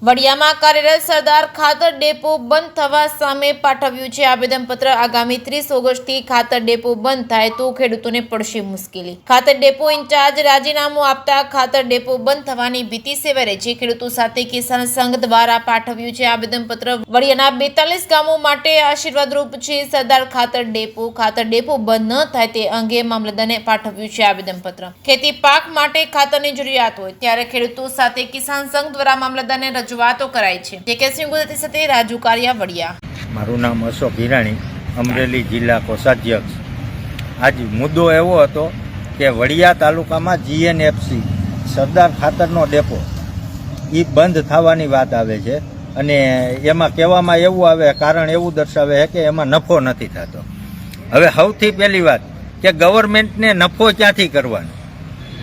વડિયામાં કાર્યરત સરદાર ખાતર ડેપો બંધ થવા સામે પાઠવ્યું છે આવેદનપત્ર। આગામી 30 ઓગસ્ટથી ખાતર ડેપો બંધ થાય તો ખેડૂતોને પડશે મુશ્કેલી। ખાતર ડેપો ઇન્ચાર્જ રાજીનામું આપતા ખાતર ડેપો બંધ થવાની ભીતિ સેવાઈ છે। ખેડૂતો સાથે કિસાન સંઘ દ્વારા પાઠવ્યું છે આવેદનપત્ર। વડિયાના 42 ગામો માટે આશીર્વાદરૂપ છે સરદાર ખાતર ડેપો બંધ ન થાય તે અંગે મામલતદારને પાઠવ્યું છે આવેદનપત્ર। ખેતી પાક માટે ખાતરની જરૂરિયાત હોય ત્યારે ખેડૂતો સાથે કિસાન સંઘ દ્વારા મામલતદારને વાતો કરાઈ છે। જેકેસી ગુજરાતી સાથે રાજુ કારિયા વડિયા। મારું નામ અશોક હિરાણી, અમરેલી જિલ્લા કોષાધ્યક્ષ। આજ મુદ્દો એવો હતો કે વડિયા તાલુકામાં જીએનએફસી સરદાર ખાતરનો ડેપો એ બંધ થવાની વાત આવે છે અને એમાં કહેવામાં એવું આવે, કારણ એવું દર્શાવે છે કે એમાં નફો નથી થતો। હવે સૌથી પહેલી વાત કે ગવર્મેન્ટને નફો ક્યાંથી કરવાનો?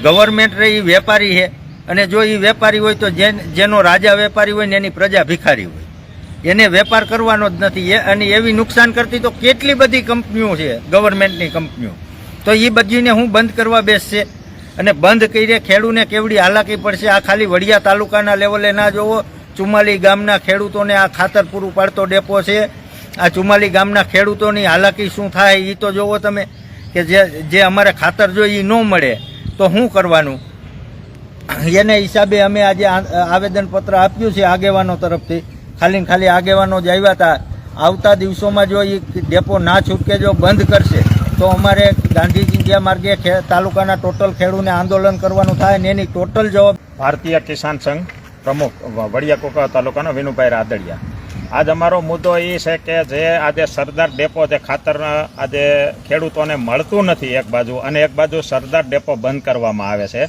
ગવર્મેન્ટ એ વેપારી છે અને જો એ વેપારી હોય તો જેનો રાજા વેપારી હોય ને એની પ્રજા ભિખારી હોય, એને વેપાર કરવાનો જ નથી। અને એવી નુકસાન કરતી તો કેટલી બધી કંપનીઓ છે, ગવર્મેન્ટની કંપનીઓ, તો એ બધીને હું બંધ કરવા બેસશે અને બંધ કરીને ખેડૂને કેવડી હાલાકી પડશે। આ ખાલી વડિયા તાલુકાના લેવલે ના જોવો, 44 ગામના ખેડૂતોને આ ખાતર પૂરું પાડતો ડેપો છે। આ 44 ગામના ખેડૂતોની હાલાકી શું થાય એ તો જોવો તમે, કે જે અમારે ખાતર જોઈએ એ ન મળે તો શું કરવાનું? એને હિસાબે અમે આજે આવેદનપત્ર આપ્યું છે આગેવાનો તરફથી। ખાલી આગેવાનો જ આવ્યા હતા। આવતા દિવસોમાં જો એ ડેપો ના છૂટકે જો બંધ કરશે તો અમારે ગાંધી ચિંધ્યા માર્ગે તાલુકાના ટોટલ ખેડૂને આંદોલન કરવાનું થાય ને એની ટોટલ જવાબ। ભારતીય કિસાન સંઘ પ્રમુખ વડિયા કોકા તાલુકાનો વિનુભાઈ રાદડિયા। આજ અમારો મુદ્દો એ છે કે જે આજે સરદાર ડેપો જે ખાતર આજે ખેડૂતોને મળતું નથી એક બાજુ, અને એક બાજુ સરદાર ડેપો બંધ કરવામાં આવે છે,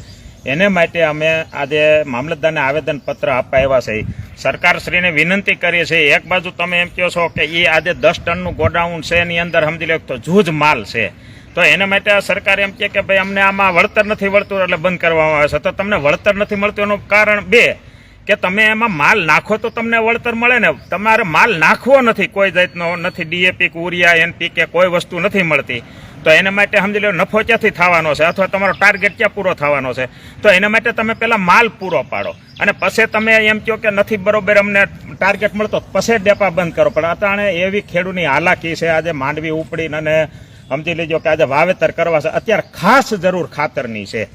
એને માટે અમે આજે મામલતદારને આવેદનપત્ર આપવા આવ્યા છે। સરકારશ્રીને વિનંતી કરીએ છીએ, એક બાજુ તમે એમ કહો છો કે એ આજે 10 ટનનું ગોડાઉન છે, એની અંદર સમજી લો તો જૂજ માલ છે, તો એના માટે સરકાર એમ કહે કે ભાઈ અમને આમાં વળતર નથી મળતું એટલે બંધ કરવામાં આવે છે। તો તમને વળતર નથી મળતું એનું કારણ બે કે તમે એમાં માલ નાખો તો તમને વળતર મળે ને, તમારે માલ નાખવો નથી, કોઈ જાતનો નથી, ડીએપી યુરિયા NPK કોઈ વસ્તુ નથી મળતી, તો એના માટે સમજી લો નફો ક્યાંથી થવાનો છે અથવા તમારો ટાર્ગેટ ક્યાં પૂરો થવાનો છે? તો એના માટે તમે પહેલા માલ પૂરો પાડો અને પછી તમે એમ કહો કે નથી બરોબર અમને ટાર્ગેટ મળતો, પછી ડેપા બંધ કરો। પણ અટાણે એવી ખેડૂતની હાલાકી છે, આજે માંડવી ઉપડીને અને સમજી લેજો કે આજે વાવેતર કરવા છે, અત્યારે ખાસ જરૂર ખાતરની છે,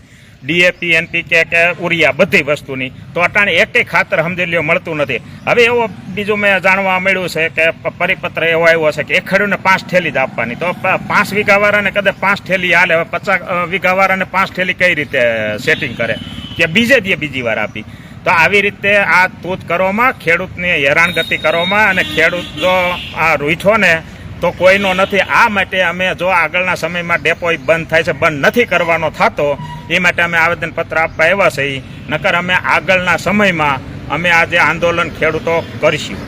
ડીએપી NPK કે યુરિયા બધી વસ્તુની, તો અટાણે એકેય ખાતર સમજી લ્યો મળતું નથી। હવે એવો બીજું મેં જાણવા મળ્યું છે કે પરિપત્ર એવો આવ્યો છે કે એક ખેડૂતને 5 થેલી જ આપવાની, તો 5 વીઘાવાળાને કદાચ 5 થેલી હાલે, હવે 50 વીઘાવાળાને 5 થેલી કઈ રીતે સેટિંગ કરે કે બીજે દી બીજી વાર આપી? તો આવી રીતે આ તૂત કરવામાં, ખેડૂતની હેરાનગતિ કરવામાં, અને ખેડૂત જો આ રૂઠો ને તો કોઈનો નથી। આ માટે અમે જો આગળના સમયમાં ડેપો બંધ થાય છે, બંધ નથી કરવાનો થતો, એ માટે અમે આવેદનપત્ર આપવા આવ્યા છે। નકર અમે આગળના સમયમાં અમે આજે આંદોલન ખેડૂતો કરીશું।